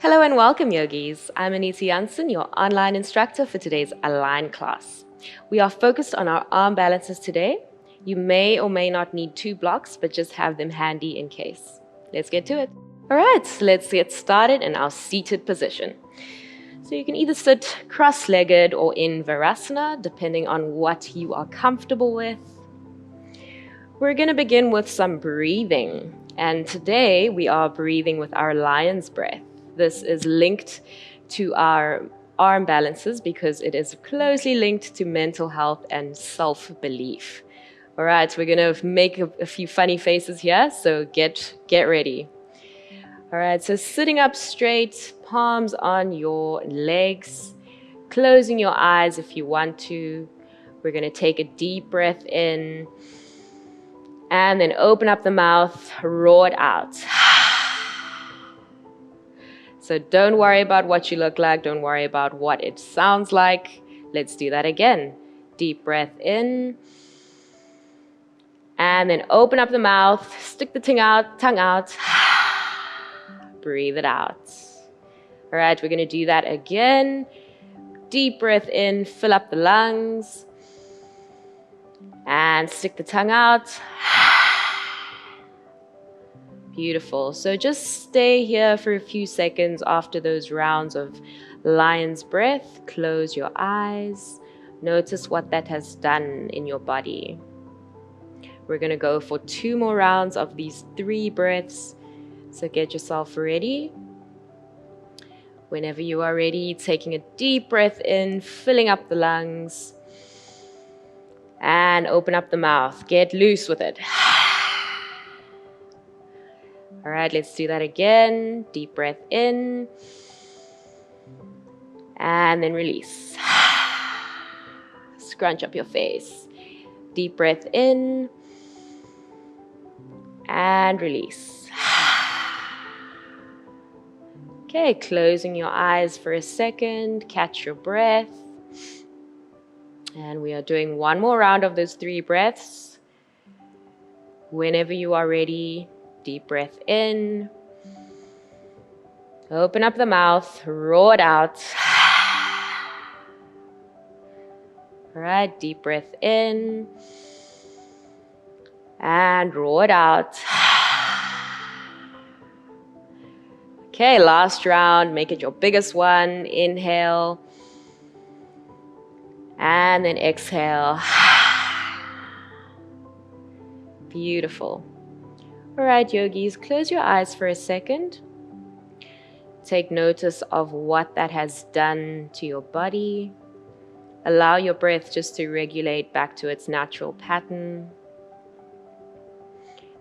Hello and welcome, yogis. I'm Anita Janssen, your online instructor for today's Align class. We are focused on our arm balances today. You may or may not need 2 blocks, but just have them handy in case. Let's get to it. All right, let's get started in our seated position. So you can either sit cross-legged or in Savasana, depending on what you are comfortable with. We're going to begin with some breathing. And today we are breathing with our lion's breath. This is linked to our arm balances because it is closely linked to mental health and self-belief. All right, we're going to make a few funny faces here, so get ready. All right, so sitting up straight, palms on your legs, closing your eyes if you want to. We're going to take a deep breath in and then open up the mouth, roar it out. So don't worry about what you look like. Don't worry about what it sounds like. Let's do that again. Deep breath in. And then open up the mouth. Stick the tongue out. Breathe it out. All right, we're going to do that again. Deep breath in. Fill up the lungs. And stick the tongue out. Beautiful. So just stay here for a few seconds after those rounds of lion's breath. Close your eyes. Notice what that has done in your body. We're going to go for 2 more rounds of these 3 breaths. So get yourself ready. Whenever you are ready, taking a deep breath in, filling up the lungs. And open up the mouth. Get loose with it. All right, let's do that again. Deep breath in. And then release. Scrunch up your face. Deep breath in. And release. Okay, closing your eyes for a second. Catch your breath. And we are doing 1 more round of those 3 breaths. Whenever you are ready, deep breath in. Open up the mouth, roar it out. All right, deep breath in. And roar it out. Okay, last round. Make it your biggest one. Inhale. And then exhale. Beautiful. All right, yogis, close your eyes for a second. Take notice of what that has done to your body. Allow your breath just to regulate back to its natural pattern.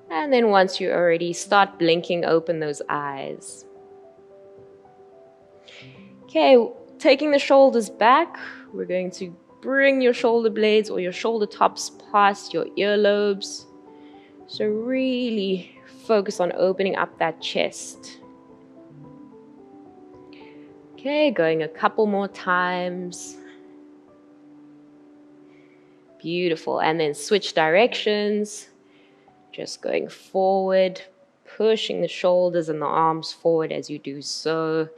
And then once you're ready, start blinking open those eyes. Okay, taking the shoulders back, we're going to bring your shoulder blades or your shoulder tops past your earlobes. So really focus on opening up that chest. Okay, going a couple more times. Beautiful. And then switch directions. Just going forward, pushing the shoulders and the arms forward as you do so.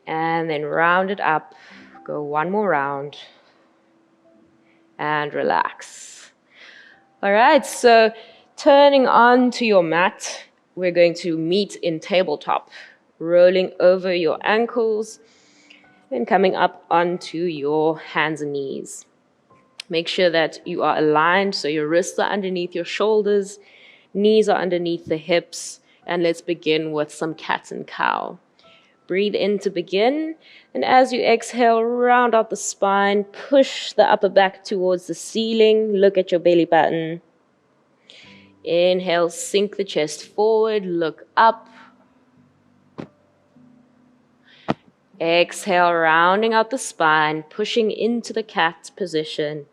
And then round it up. Go 1 more round. And relax. All right, so turning onto your mat, we're going to meet in tabletop, rolling over your ankles and coming up onto your hands and knees. Make sure that you are aligned, so your wrists are underneath your shoulders, knees are underneath the hips, and let's begin with some cat and cow. Breathe in to begin, and as you exhale, round out the spine, push the upper back towards the ceiling, look at your belly button. Inhale, sink the chest forward, look up. Exhale, rounding out the spine, pushing into the cat position.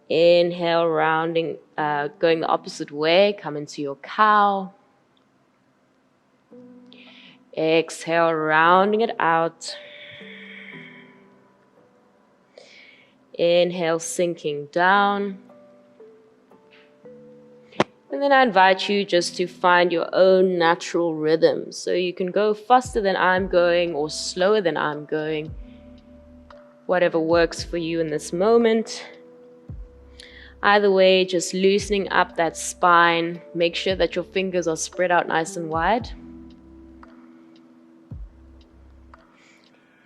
Inhale, rounding, going the opposite way, come into your cow. Exhale, rounding it out. Inhale, sinking down. And then I invite you just to find your own natural rhythm. So you can go faster than I'm going or slower than I'm going. Whatever works for you in this moment. Either way, just loosening up that spine. Make sure that your fingers are spread out nice and wide.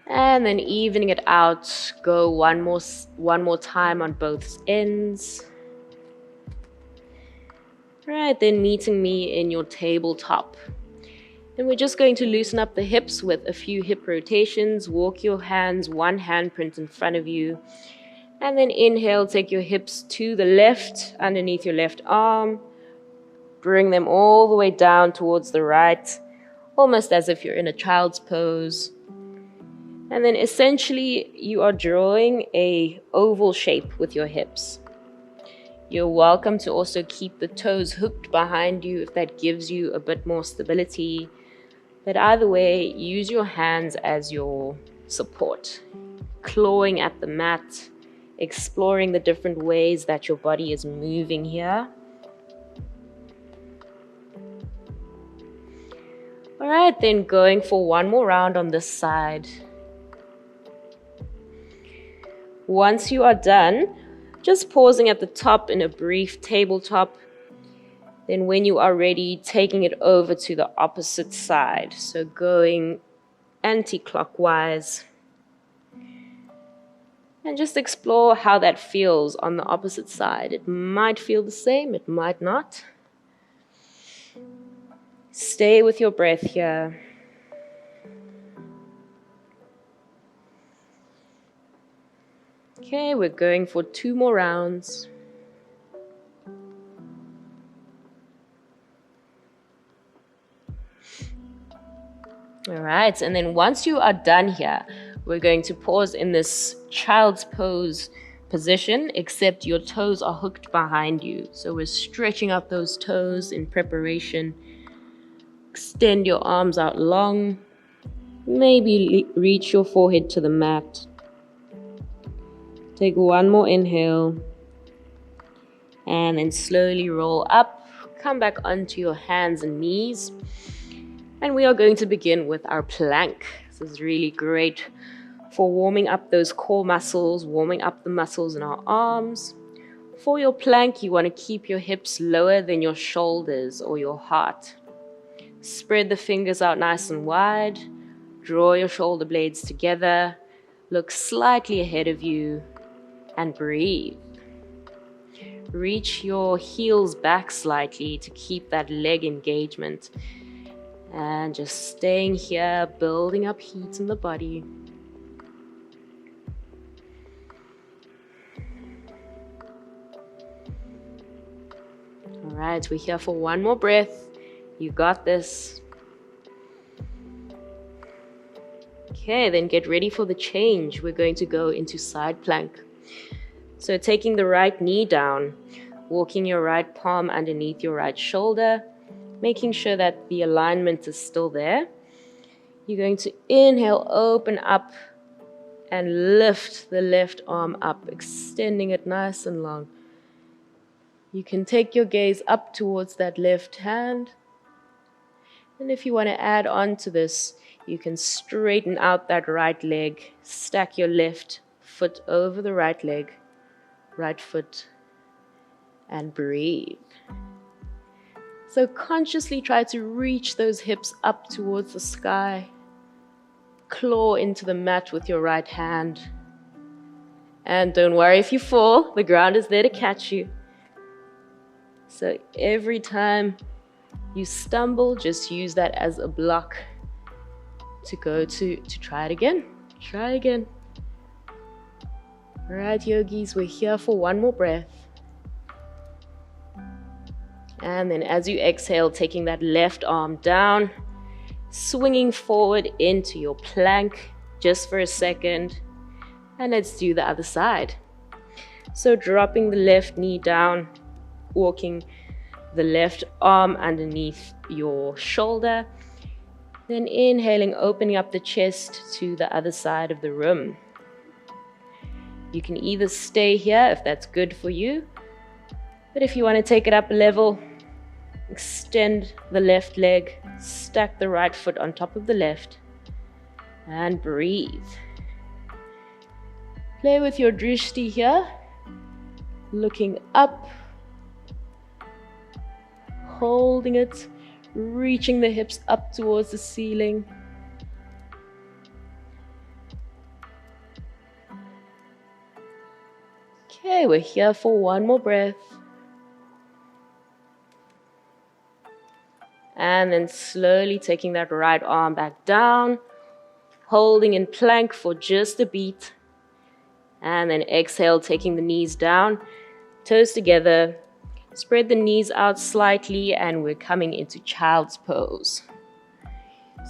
And then evening it out. Go one more time on both ends. Right, then meeting me in your tabletop. And we're just going to loosen up the hips with a few hip rotations. Walk your hands, one handprint in front of you. And then inhale, take your hips to the left, underneath your left arm. Bring them all the way down towards the right, almost as if you're in a child's pose. And then essentially, you are drawing an oval shape with your hips. You're welcome to also keep the toes hooked behind you if that gives you a bit more stability. But either way, use your hands as your support. Clawing at the mat, exploring the different ways that your body is moving here. All right, then going for one more round on this side. Once you are done, just pausing at the top in a brief tabletop. Then when you are ready, taking it over to the opposite side. So going anti-clockwise. And just explore how that feels on the opposite side. It might feel the same, it might not. Stay with your breath here. Okay, we're going for 2 more rounds. All right, and then once you are done here, we're going to pause in this child's pose position, except your toes are hooked behind you. So we're stretching out those toes in preparation. Extend your arms out long. Maybe reach your forehead to the mat. Take one more inhale. And then slowly roll up. Come back onto your hands and knees. And we are going to begin with our plank. This is really great for warming up those core muscles, warming up the muscles in our arms. For your plank, you want to keep your hips lower than your shoulders or your heart. Spread the fingers out nice and wide. Draw your shoulder blades together. Look slightly ahead of you and breathe. Reach your heels back slightly to keep that leg engagement. And just staying here, building up heat in the body. All right, we're here for one more breath. You got this. Okay, then get ready for the change. We're going to go into side plank. So taking the right knee down, walking your right palm underneath your right shoulder, making sure that the alignment is still there. You're going to inhale, open up, and lift the left arm up, extending it nice and long. You can take your gaze up towards that left hand. And if you want to add on to this, you can straighten out that right leg, stack your left foot over the right leg, right foot, and breathe. So consciously try to reach those hips up towards the sky. Claw into the mat with your right hand. And don't worry if you fall, the ground is there to catch you. So every time you stumble, just use that as a block to go to try it again. Try again. All right, yogis, we're here for one more breath. And then as you exhale, taking that left arm down, swinging forward into your plank just for a second. And let's do the other side. So dropping the left knee down, walking the left arm underneath your shoulder. Then inhaling, opening up the chest to the other side of the room. You can either stay here if that's good for you. But if you want to take it up a level, Extend the left leg, stack the right foot on top of the left, and breathe. Play with your drishti here, looking up, holding it, reaching the hips up towards the ceiling. Okay, we're here for one more breath. And then slowly taking that right arm back down, holding in plank for just a beat. And then exhale, taking the knees down, toes together. Spread the knees out slightly, and we're coming into child's pose.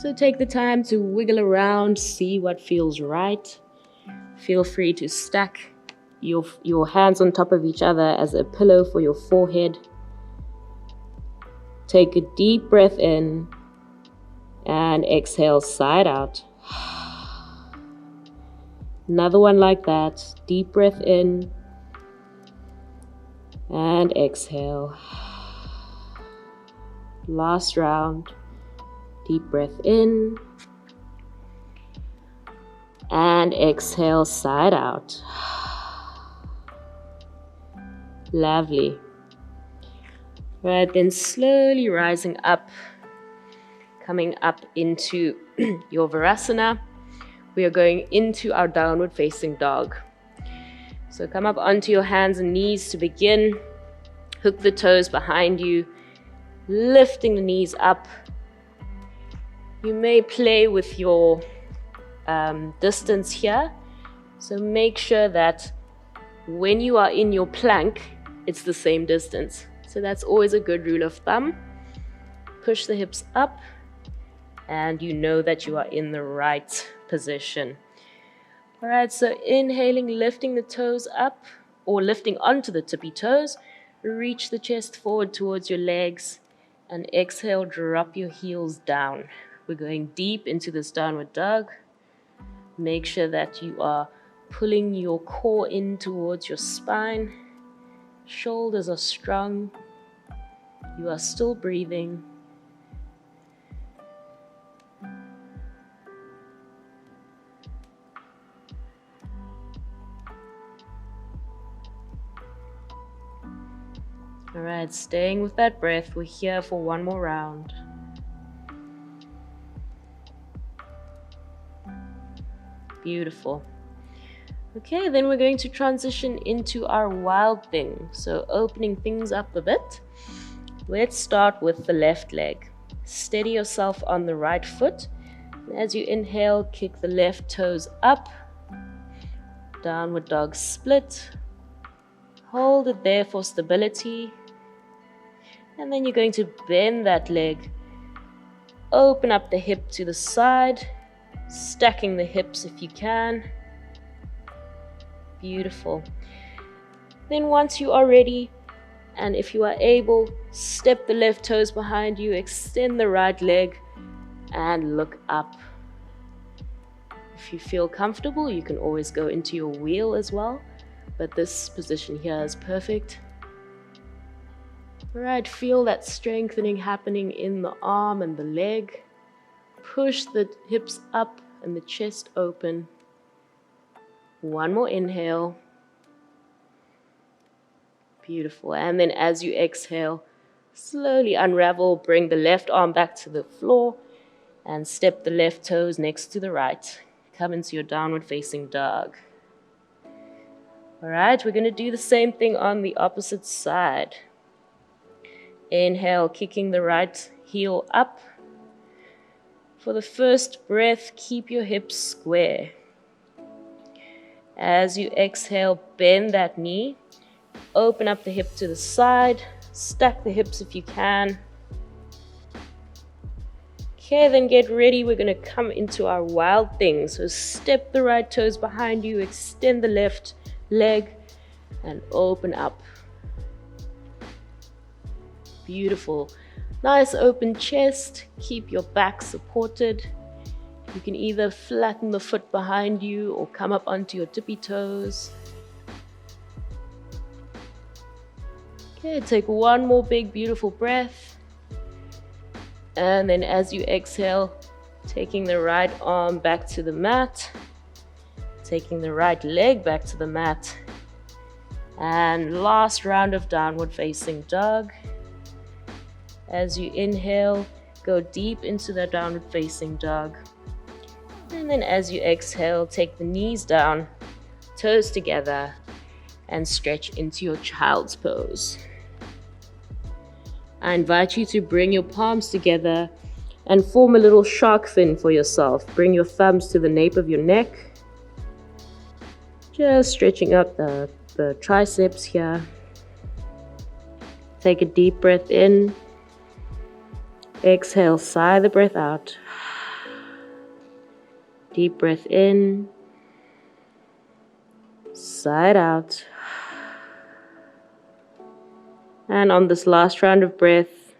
So take the time to wiggle around, see what feels right. Feel free to stack your hands on top of each other as a pillow for your forehead. Take a deep breath in and exhale side out. Another one like that. Deep breath in and exhale. Last round. Deep breath in and exhale side out. Lovely. Right, then slowly rising up, coming up into your Savasana. We are going into our downward facing dog. So come up onto your hands and knees to begin. Hook the toes behind you, lifting the knees up. You may play with your distance here. So make sure that when you are in your plank, it's the same distance. So that's always a good rule of thumb. Push the hips up, and you know that you are in the right position. All right, so inhaling, lifting the toes up, or lifting onto the tippy toes. Reach the chest forward towards your legs, and exhale, drop your heels down. We're going deep into this downward dog. Make sure that you are pulling your core in towards your spine. Shoulders are strong. You are still breathing. All right, staying with that breath. We're here for one more round. Beautiful. Okay, then we're going to transition into our wild thing. So opening things up a bit. Let's start with the left leg. Steady yourself on the right foot. And as you inhale, kick the left toes up. Downward dog split. Hold it there for stability. And then you're going to bend that leg. Open up the hip to the side. Stacking the hips if you can. Beautiful. Then once you are ready, and if you are able, step the left toes behind you, extend the right leg, and look up. If you feel comfortable, you can always go into your wheel as well, but this position here is perfect. All right, feel that strengthening happening in the arm and the leg. Push the hips up and the chest open. One more inhale. Beautiful. And then as you exhale, slowly unravel, bring the left arm back to the floor and step the left toes next to the right. Come into your downward facing dog. All right, we're going to do the same thing on the opposite side. Inhale, kicking the right heel up. For the first breath, keep your hips square. As you exhale, bend that knee. Open up the hip to the side. Stack the hips if you can. Okay, then get ready. We're going to come into our wild thing. So step the right toes behind you. Extend the left leg and open up. Beautiful. Nice open chest. Keep your back supported. You can either flatten the foot behind you or come up onto your tippy toes. Okay, take one more big, beautiful breath. And then as you exhale, taking the right arm back to the mat, taking the right leg back to the mat. And last round of downward facing dog. As you inhale, go deep into the downward facing dog. And then as you exhale, take the knees down, toes together, and stretch into your child's pose. I invite you to bring your palms together and form a little shark fin for yourself. Bring your thumbs to the nape of your neck. Just stretching up the triceps here. Take a deep breath in. Exhale, sigh the breath out. Deep breath in. Sigh it out. And on this last round of breath,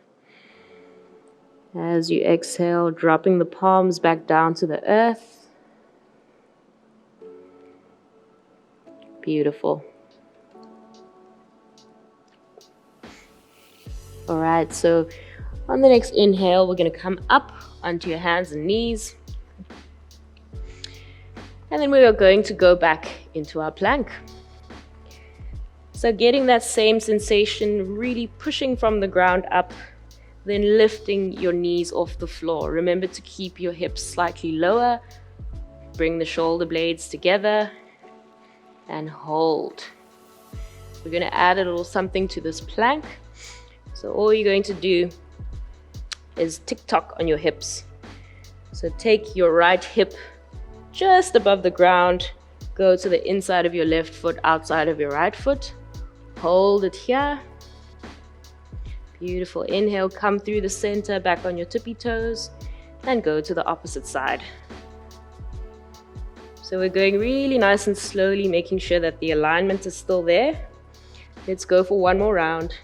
as you exhale, dropping the palms back down to the earth. Beautiful. All right, so on the next inhale, we're going to come up onto your hands and knees. And then we are going to go back into our plank. So getting that same sensation, really pushing from the ground up, then lifting your knees off the floor. Remember to keep your hips slightly lower. Bring the shoulder blades together and hold. We're going to add a little something to this plank. So all you're going to do is tick-tock on your hips. So take your right hip just above the ground. Go to the inside of your left foot, outside of your right foot. Hold it here. Beautiful. Inhale, come through the center, back on your tippy toes, and go to the opposite side. So we're going really nice and slowly, making sure that the alignment is still there. Let's go for one more round.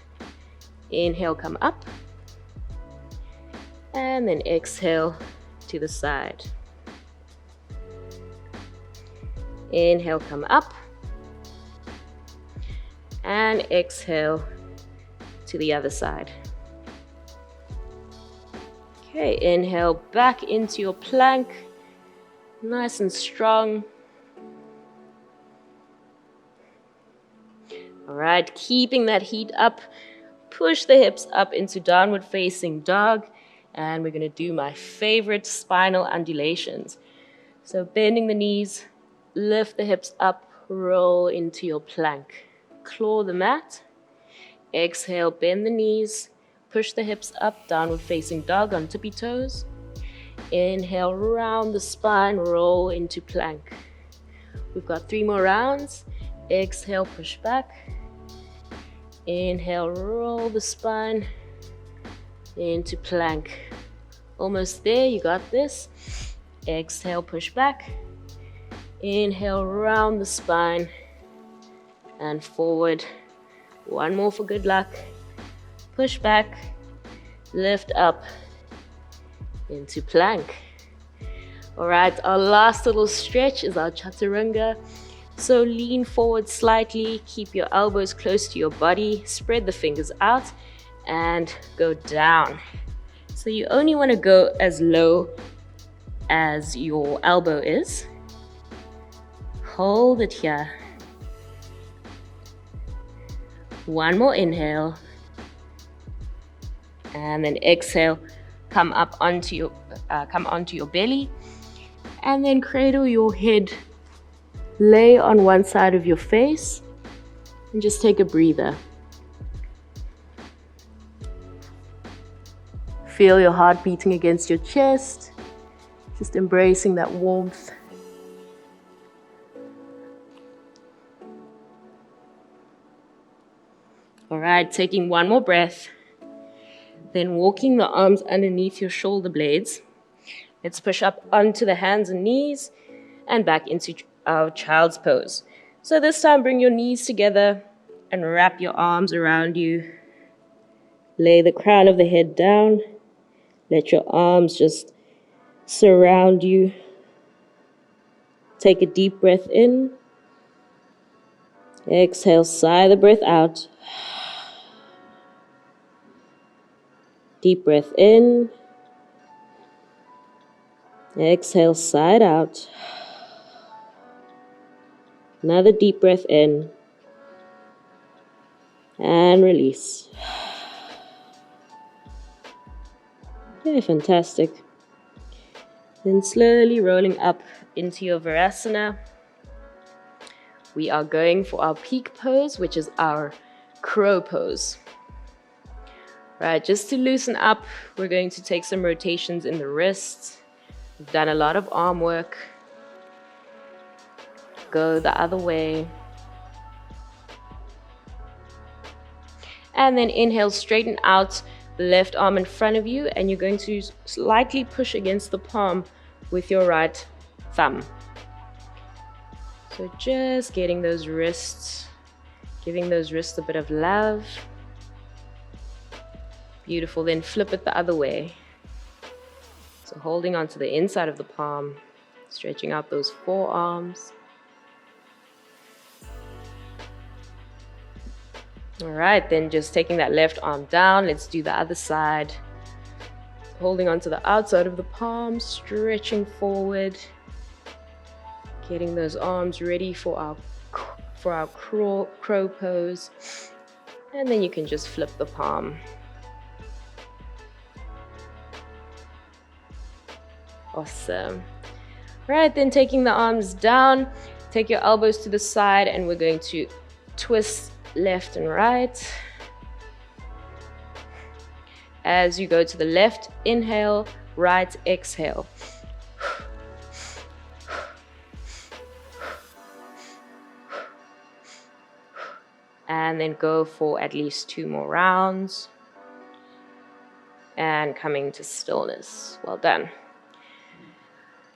Inhale, come up. And then exhale to the side. Inhale, come up. And exhale to the other side. Okay, inhale back into your plank, nice and strong. All right, keeping that heat up, push the hips up into downward facing dog, and we're gonna do my favorite spinal undulations. So bending the knees, lift the hips up, roll into your plank. Claw the mat. Exhale, bend the knees, push the hips up, downward facing dog on tippy toes. Inhale, round the spine, roll into plank. We've got 3 more rounds. Exhale, push back. Inhale, roll the spine into plank. Almost there, you got this. Exhale, push back. Inhale, round the spine and forward. One more for good luck. Push back, lift up into plank. All right, our last little stretch is our chaturanga. So lean forward slightly, keep your elbows close to your body, spread the fingers out, and go down. So you only want to go as low as your elbow is. Hold it here. One more inhale. And then exhale, come onto your belly. And then cradle your head, lay on one side of your face, and just take a breather. Feel your heart beating against your chest, just embracing that warmth. All right, taking one more breath, then walking the arms underneath your shoulder blades. Let's push up onto the hands and knees and back into our child's pose. So this time, bring your knees together and wrap your arms around you. Lay the crown of the head down. Let your arms just surround you. Take a deep breath in. Exhale, sigh the breath out. Deep breath in. Exhale, side out. Another deep breath in. And release. Okay, fantastic. Then slowly rolling up into your Virasana. We are going for our peak pose, which is our crow pose. Right, just to loosen up, we're going to take some rotations in the wrists. We've done a lot of arm work. Go the other way. And then inhale, straighten out the left arm in front of you, and you're going to slightly push against the palm with your right thumb. So just getting those wrists, giving those wrists a bit of love. Beautiful, then flip it the other way. So holding onto the inside of the palm, stretching out those forearms. All right, then just taking that left arm down, let's do the other side. Holding onto the outside of the palm, stretching forward. Getting those arms ready for our crow pose. And then you can just flip the palm. Awesome. Right, then taking the arms down, take your elbows to the side, and we're going to twist left and right. As you go to the left, inhale, right, exhale. And then go for at least 2 more rounds. And coming to stillness. Well done.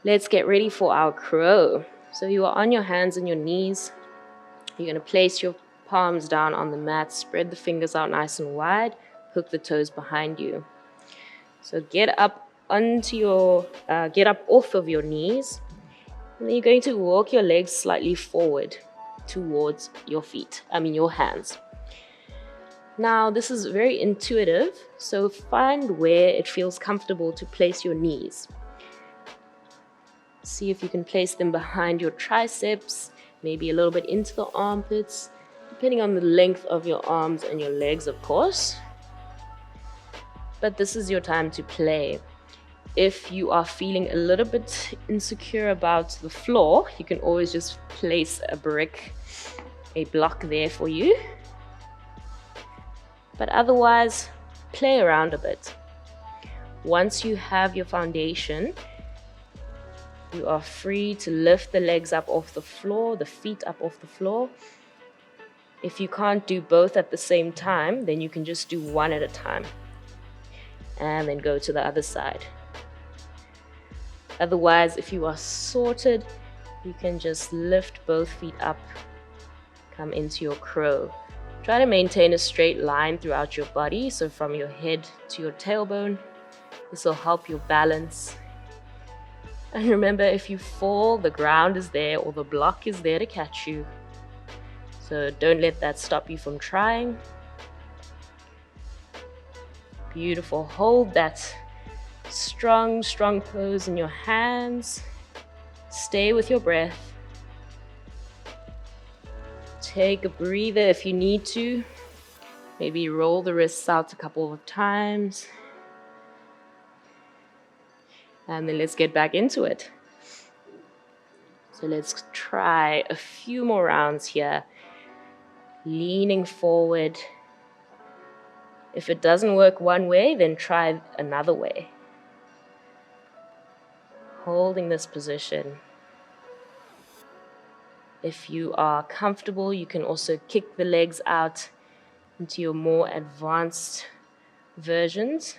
Let's get ready for our crow. So you are on your hands and your knees. You're going to place your palms down on the mat, spread the fingers out nice and wide, hook the toes behind you. So get up off of your knees, and then you're going to walk your legs slightly forward towards your hands. Now this is very intuitive, so find where it feels comfortable to place your knees. See if you can place them behind your triceps, maybe a little bit into the armpits, depending on the length of your arms and your legs, of course. But this is your time to play. If you are feeling a little bit insecure about the floor, you can always just place a block there for you. But otherwise, play around a bit. Once you have your foundation, you are free to lift the legs up off the floor, the feet up off the floor. If you can't do both at the same time, then you can just do one at a time. And then go to the other side. Otherwise, if you are sorted, you can just lift both feet up, come into your crow. Try to maintain a straight line throughout your body, so from your head to your tailbone. This will help your balance. And remember, if you fall, the ground is there or the block is there to catch you. So don't let that stop you from trying. Beautiful. Hold that strong pose in your hands. Stay with your breath. Take a breather if you need to. Maybe roll the wrists out a couple of times. And then let's get back into it. So let's try a few more rounds here. Leaning forward. If it doesn't work one way, then try another way. Holding this position. If you are comfortable, you can also kick the legs out into your more advanced versions.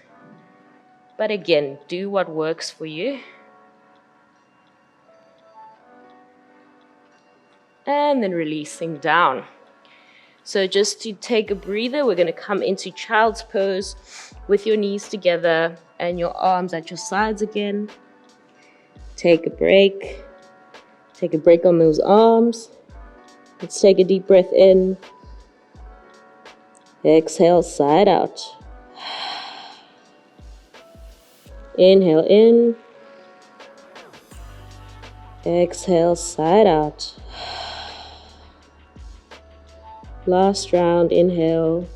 But again, do what works for you. And then releasing down. So just to take a breather, we're going to come into child's pose with your knees together and your arms at your sides again. Take a break. Take a break on those arms. Let's take a deep breath in. Exhale, side out. Inhale in. Exhale, side out. Last round, inhale.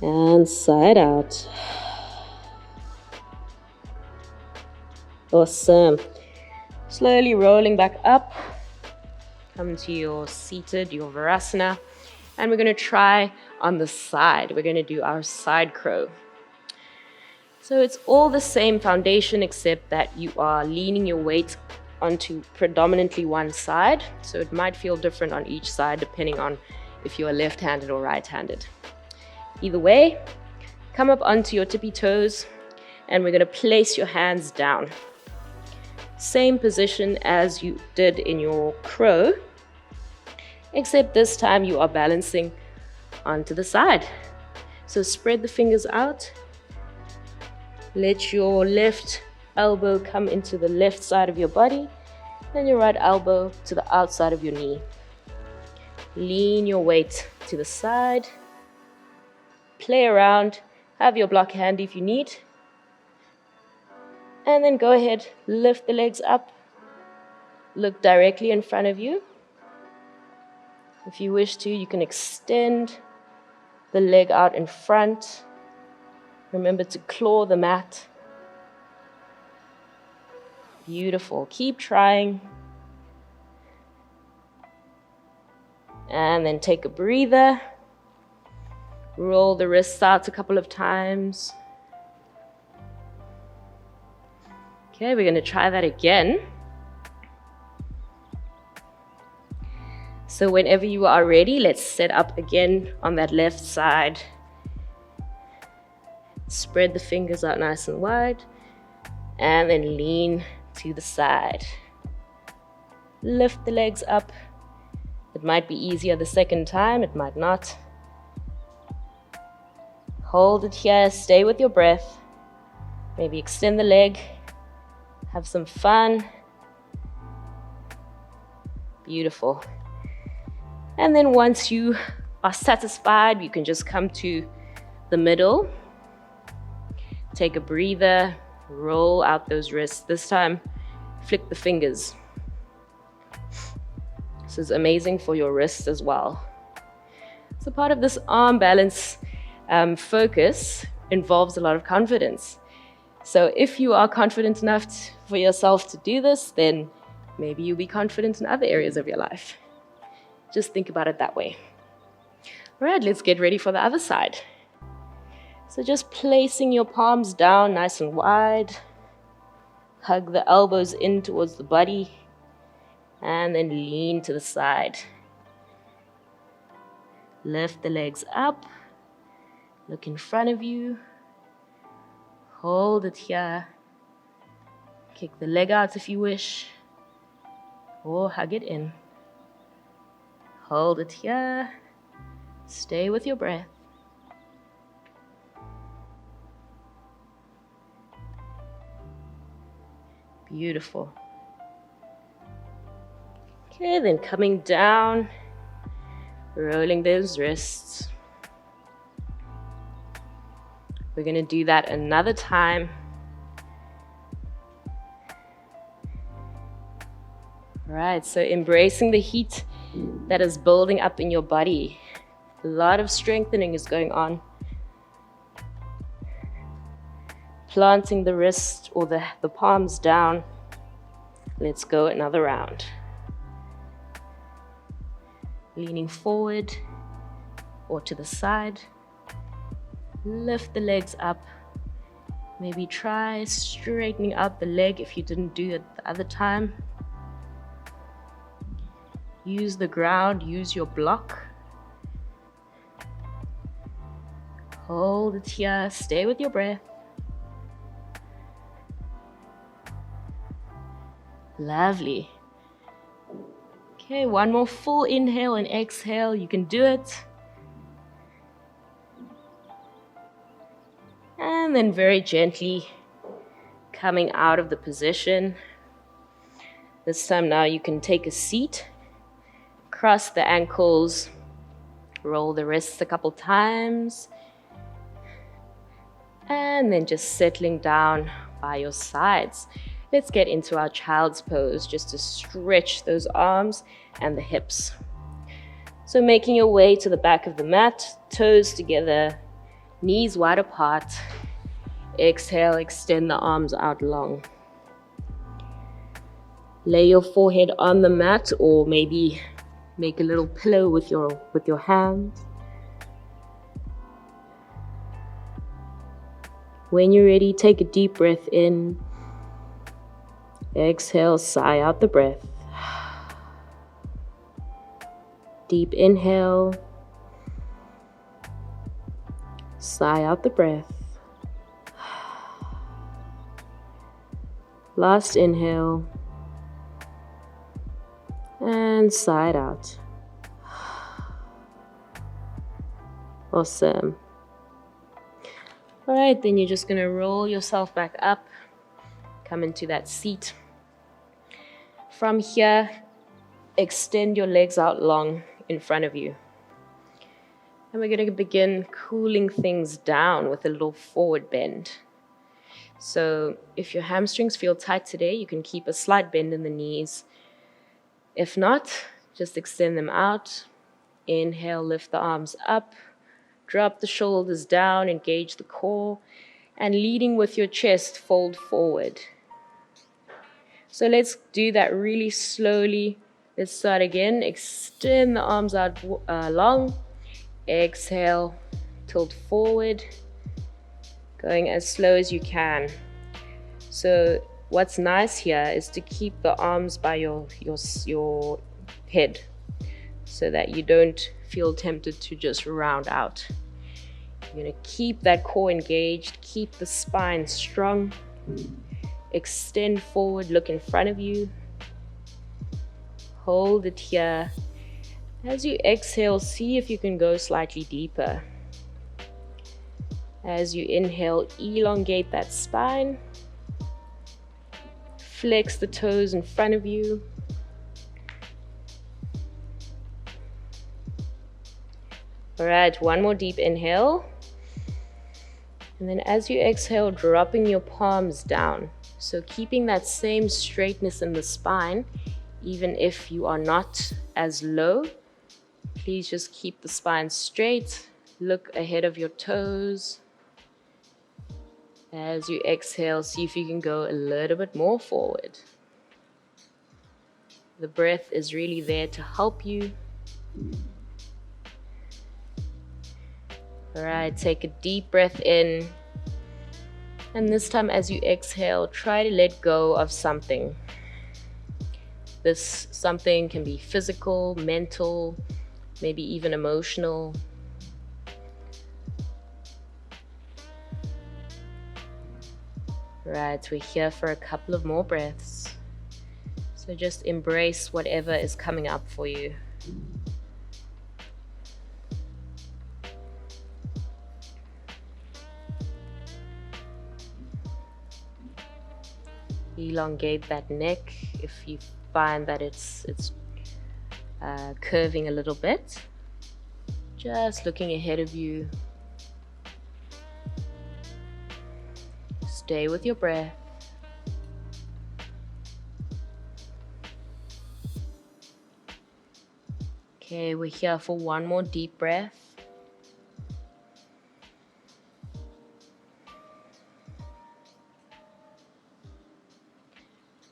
And side out. Awesome. Slowly rolling back up. Come to your seated, your Savasana. And we're going to try on the side. We're going to do our side crow. So it's all the same foundation except that you are leaning your weight onto predominantly one side. So it might feel different on each side depending on if you are left-handed or right-handed. Either way, come up onto your tippy toes and we're going to place your hands down. Same position as you did in your crow, except this time you are balancing onto the side. So spread the fingers out. Let your left elbow come into the left side of your body and your right elbow to the outside of your knee. Lean your weight to the side. Play around. Have your block handy if you need. And then go ahead, lift the legs up. Look directly in front of you. If you wish to, you can extend the leg out in front. Remember to claw the mat. Beautiful. Keep trying. And then take a breather. Roll the wrists out a couple of times. Okay, we're going to try that again. So whenever you are ready, let's set up again on that left side. Spread the fingers out nice and wide. And then lean to the side. Lift the legs up. It might be easier the second time, it might not. Hold it here, stay with your breath. Maybe extend the leg. Have some fun. Beautiful. And then once you are satisfied, you can just come to the middle. Take a breather, roll out those wrists. This time, flick the fingers. This is amazing for your wrists as well. So part of this arm balance focus involves a lot of confidence. So if you are confident enough for yourself to do this, then maybe you'll be confident in other areas of your life. Just think about it that way. All right, let's get ready for the other side. So just placing your palms down nice and wide. Hug the elbows in towards the body. And then lean to the side. Lift the legs up. Look in front of you. Hold it here. Kick the leg out if you wish. Or hug it in. Hold it here. Stay with your breath. Beautiful. Okay, then coming down, rolling those wrists. We're going to do that another time. All right, so embracing the heat that is building up in your body. A lot of strengthening is going on. Planting the wrist or the palms down. Let's go another round. Leaning forward or to the side. Lift the legs up. Maybe try straightening out the leg if you didn't do it the other time. Use the ground, use your block. Hold it here, stay with your breath. Lovely. Okay, one more full inhale and exhale. You can do it. And then very gently coming out of the position. This time now you can take a seat. Cross the ankles. Roll the wrists a couple times. And then just settling down by your sides. Let's get into our child's pose just to stretch those arms and the hips. So making your way to the back of the mat, toes together, knees wide apart. Exhale, extend the arms out long. Lay your forehead on the mat, or maybe make a little pillow with your hands. When you're ready, take a deep breath in. Exhale, sigh out the breath. Deep inhale. Sigh out the breath. Last inhale. And sigh it out. Awesome. All right, then you're just gonna roll yourself back up. Come into that seat. From here, extend your legs out long in front of you. And we're going to begin cooling things down with a little forward bend. So if your hamstrings feel tight today, you can keep a slight bend in the knees. If not, just extend them out. Inhale, lift the arms up. Drop the shoulders down, engage the core. And leading with your chest, fold forward. So let's do that really slowly. Let's start again. Extend the arms out long. Exhale, tilt forward. Going as slow as you can. So what's nice here is to keep the arms by your head so that you don't feel tempted to just round out. You're going to keep that core engaged, keep the spine strong. Extend forward, look in front of you. Hold it here. As you exhale, see if you can go slightly deeper. As you inhale, elongate that spine. Flex the toes in front of you. All right, one more deep inhale. And then as you exhale, dropping your palms down. So keeping that same straightness in the spine, even if you are not as low, please just keep the spine straight. Look ahead of your toes. As you exhale, see if you can go a little bit more forward. The breath is really there to help you. All right, take a deep breath in. And this time as you exhale, try to let go of something. This something can be physical, mental, maybe even emotional. Right, we're here for a couple of more breaths. So just embrace whatever is coming up for you. Elongate that neck if you find that it's curving a little bit. Just looking ahead of you. Stay with your breath. Okay, we're here for one more deep breath.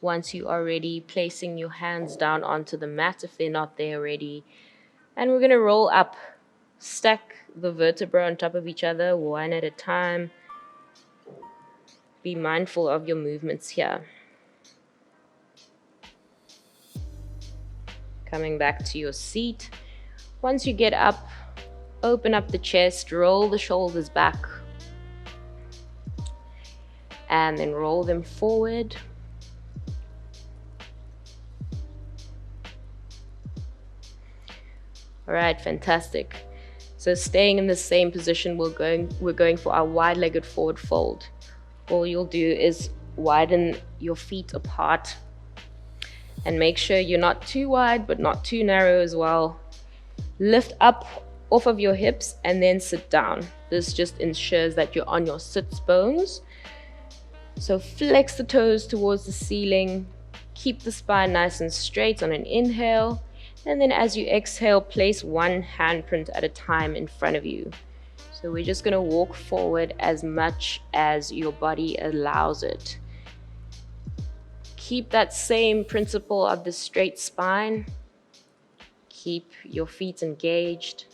Once you are ready, placing your hands down onto the mat if they're not there already. And we're going to roll up. Stack the vertebrae on top of each other, one at a time. Be mindful of your movements here. Coming back to your seat. Once you get up, open up the chest, roll the shoulders back. And then roll them forward. All right, fantastic. So staying in the same position, we're going for our wide-legged forward fold. All you'll do is widen your feet apart and make sure you're not too wide but not too narrow as well. Lift up off of your hips and then sit down. This just ensures that you're on your sits bones. So flex the toes towards the ceiling. Keep the spine nice and straight on an inhale. And then as you exhale, place one handprint at a time in front of you. So we're just going to walk forward as much as your body allows it. Keep that same principle of the straight spine. Keep your feet engaged.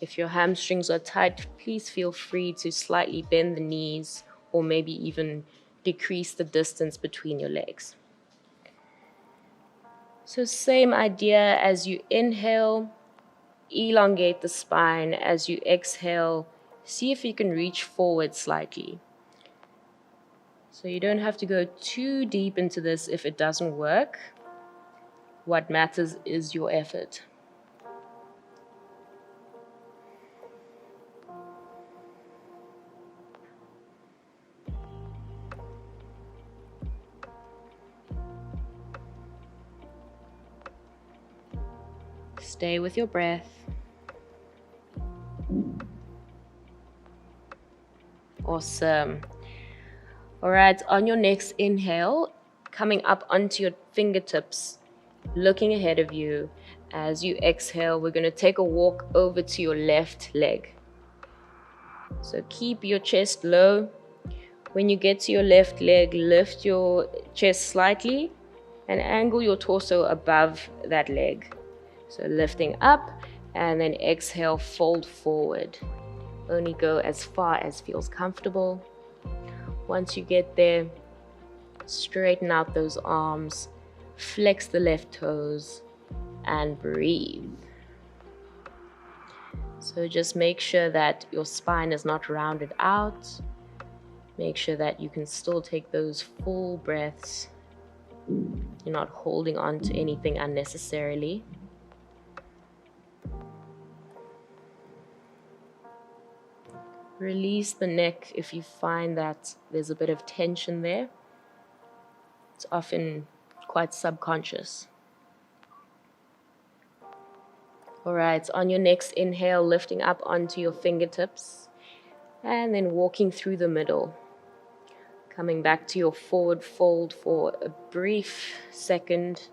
If your hamstrings are tight, please feel free to slightly bend the knees or maybe even decrease the distance between your legs. So same idea as you inhale, elongate the spine. As you exhale, see if you can reach forward slightly. So you don't have to go too deep into this if it doesn't work. What matters is your effort. Stay with your breath. Awesome. All right, on your next inhale, coming up onto your fingertips, looking ahead of you. As you exhale, we're going to take a walk over to your left leg. So keep your chest low. When you get to your left leg, lift your chest slightly and angle your torso above that leg. So lifting up and then exhale, fold forward. Only go as far as feels comfortable. Once you get there, straighten out those arms, flex the left toes, and breathe. So just make sure that your spine is not rounded out. Make sure that you can still take those full breaths. You're not holding on to anything unnecessarily. Release the neck if you find that there's a bit of tension there. It's often quite subconscious. All right, on your next inhale, lifting up onto your fingertips and then walking through the middle. Coming back to your forward fold for a brief second.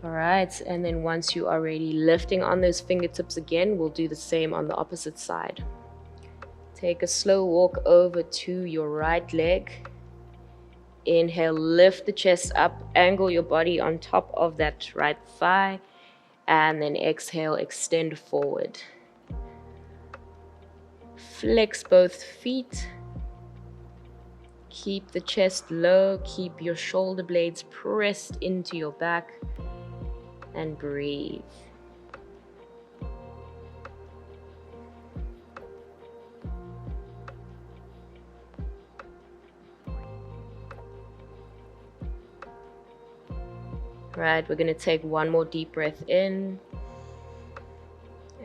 All right, and then once you are ready, lifting on those fingertips again, we'll do the same on the opposite side. Take a slow walk over to your right leg. Inhale, lift the chest up, angle your body on top of that right thigh, and then exhale, extend forward. Flex both feet. Keep the chest low, keep your shoulder blades pressed into your back. And breathe. Right, we're going to take one more deep breath in.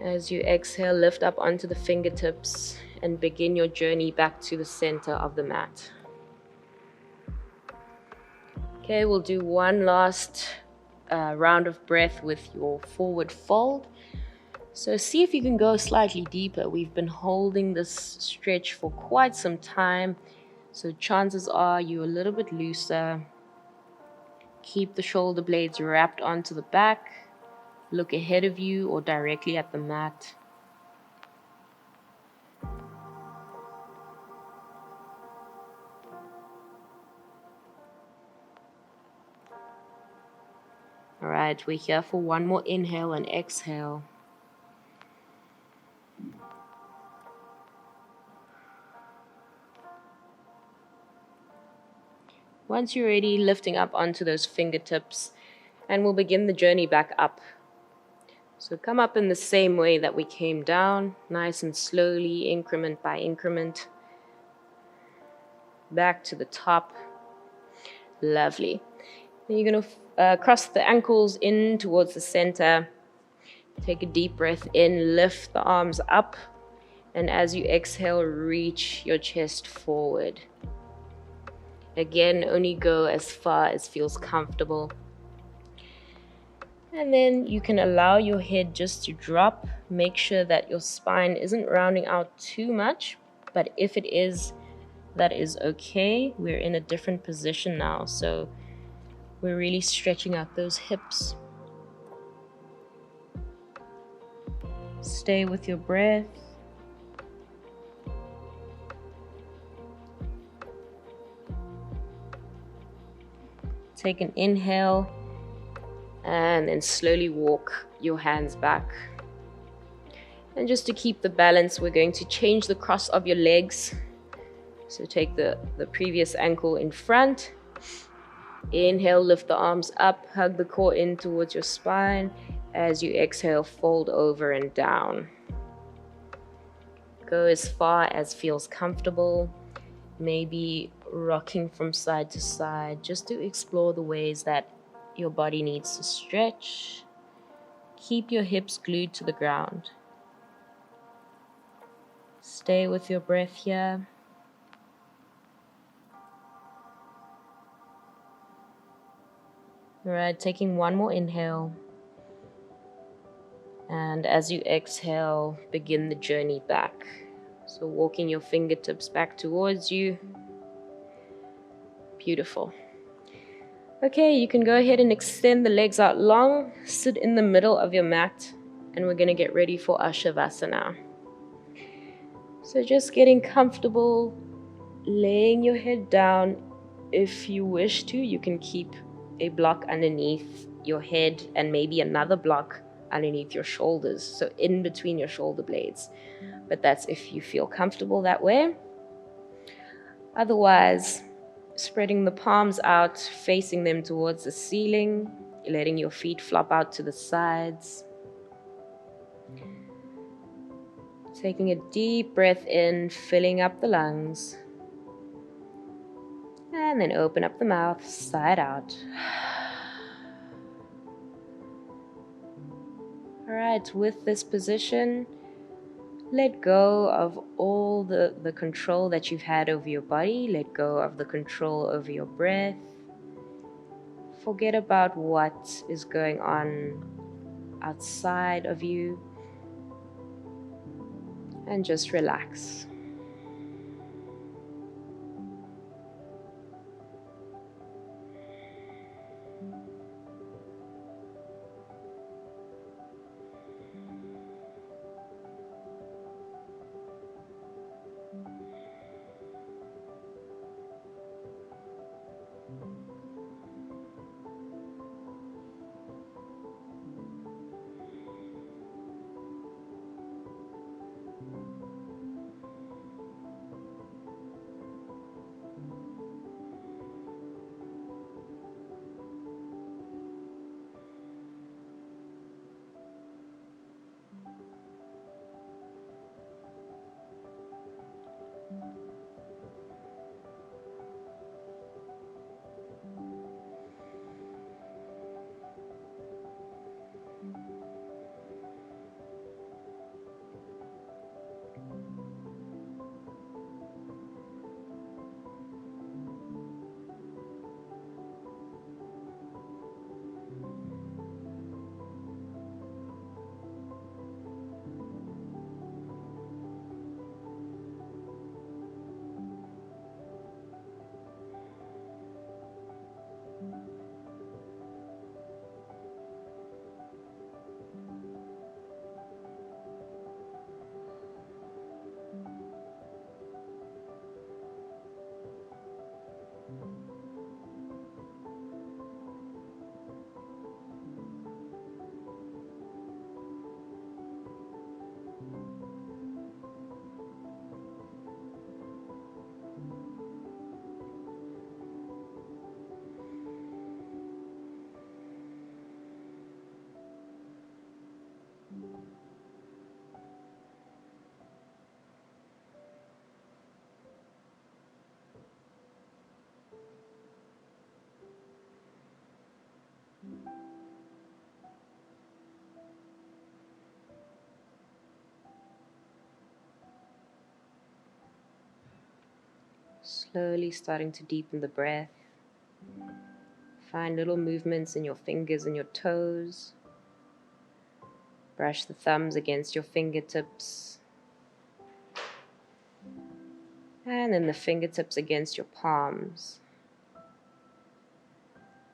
As you exhale, lift up onto the fingertips and begin your journey back to the center of the mat. Okay, we'll do one last round of breath with your forward fold. So see if you can go slightly deeper. We've been holding this stretch for quite some time, so chances are you're a little bit looser. Keep the shoulder blades wrapped onto the back. Look ahead of you or directly at the mat. All right, we're here for one more inhale and exhale. Once you're ready, lifting up onto those fingertips, and we'll begin the journey back up. So come up in the same way that we came down, nice and slowly, increment by increment. Back to the top. Lovely. Then you're going to cross the ankles in towards the center. Take a deep breath in, lift the arms up, and as you exhale, reach your chest forward. Again, only go as far as feels comfortable. And then you can allow your head just to drop. Make sure that your spine isn't rounding out too much, but if it is, that is okay. We're in a different position now, so we're really stretching out those hips. Stay with your breath. Take an inhale and then slowly walk your hands back. And just to keep the balance, we're going to change the cross of your legs. So take the previous ankle in front. Inhale, lift the arms up, hug the core in towards your spine. As you exhale, fold over and down. Go as far as feels comfortable. Maybe rocking from side to side, just to explore the ways that your body needs to stretch. Keep your hips glued to the ground. Stay with your breath here. All right, taking one more inhale. And as you exhale, begin the journey back. So walking your fingertips back towards you. Beautiful. Okay, you can go ahead and extend the legs out long. Sit in the middle of your mat. And we're going to get ready for our Savasana. So just getting comfortable, laying your head down. If you wish to, you can keep a block underneath your head and maybe another block underneath your shoulders, so in between your shoulder blades. But that's if you feel comfortable that way. Otherwise, spreading the palms out, facing them towards the ceiling, letting your feet flop out to the sides. Taking a deep breath in, filling up the lungs. And then open up the mouth, side out. All right, with this position, let go of all the control that you've had over your body. Let go of the control over your breath. Forget about what is going on outside of you. And just relax. Slowly starting to deepen the breath. Find little movements in your fingers and your toes. Brush the thumbs against your fingertips. And then the fingertips against your palms.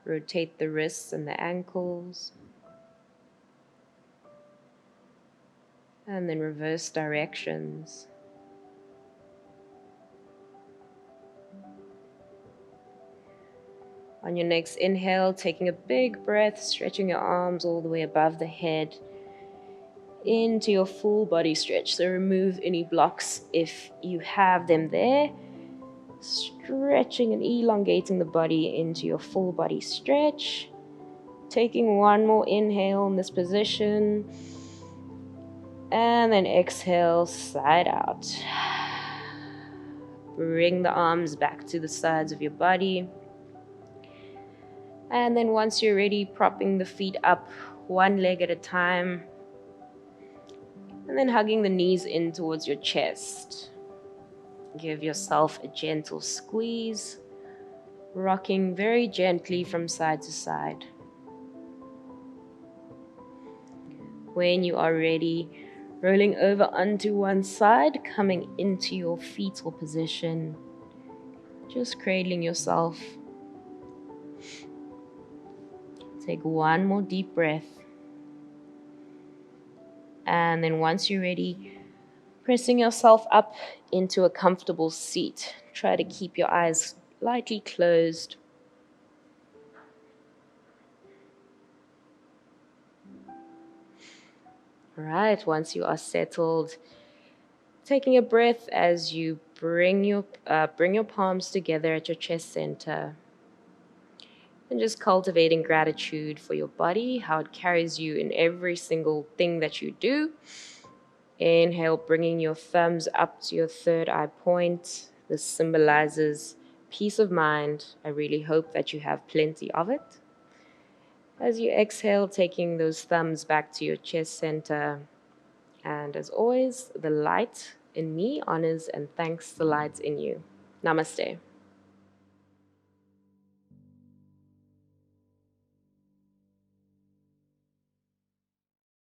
Rotate the wrists and the ankles. And then reverse directions. On your next inhale, taking a big breath, stretching your arms all the way above the head into your full body stretch. So remove any blocks if you have them there. Stretching and elongating the body into your full body stretch. Taking one more inhale in this position. And then exhale, side out. Bring the arms back to the sides of your body. And then once you're ready, propping the feet up one leg at a time. And then hugging the knees in towards your chest. Give yourself a gentle squeeze, rocking very gently from side to side. When you are ready, rolling over onto one side, coming into your fetal position, just cradling yourself. Take one more deep breath. And then once you're ready, pressing yourself up into a comfortable seat. Try to keep your eyes lightly closed. All right, once you are settled, taking a breath as you bring your palms together at your chest center. And just cultivating gratitude for your body, how it carries you in every single thing that you do. Inhale, bringing your thumbs up to your third eye point. This symbolizes peace of mind. I really hope that you have plenty of it. As you exhale, taking those thumbs back to your chest center. And as always, the light in me honors and thanks the light in you. Namaste.